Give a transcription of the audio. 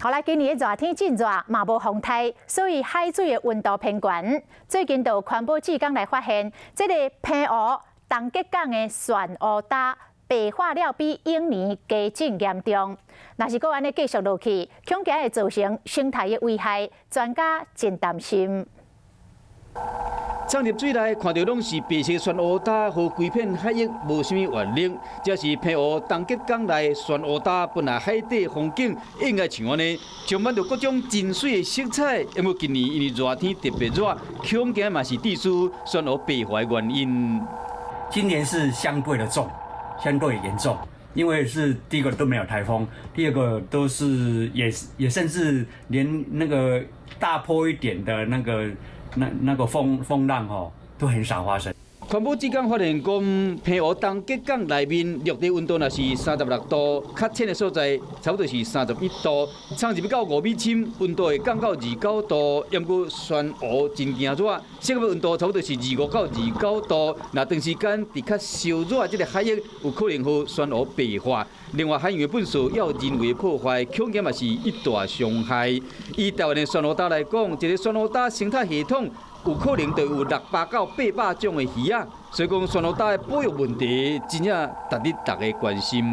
后来今年的热天真热，嘛无风台，所以海水的温度偏悬。最近就有环保志工来发现，这个平湖东吉港的漩涡礁白化了比永年加增严重。若是搁安尼继续落去，恐惊会造成生态的危害，专家真担心。 冲入水内，看到拢是白色漩涡礁和规片海域无啥物原力。这是平湖东吉港内漩涡礁本来海底风景应该像安尼，充满着各种真水的色彩。因为今年因为热天特别热，恐惊嘛是地势漩涡白化的原因。今年是相对的重，相对严重。 因为是第一个都没有台风，第二个都是也甚至连那个大波一点的那个风浪都很少发生。环保志工发现讲，平湖东吉港内面陆地温度若是36度，较浅的所在差不多是31度，冲入到5米深，温度会降到29度。要过漩涡真惊热，适合温度差不多是25到29度。若长时间伫较烧热这个海域，有可能互漩涡白化。另外，海洋的本数也有人为破坏，恐惊嘛是一大伤害。以台湾的漩涡礁来讲，一个漩涡礁生态系统。 有可能就有600到800种的鱼啊，所以讲漩涡礁的保育问题，真正值得大家关心。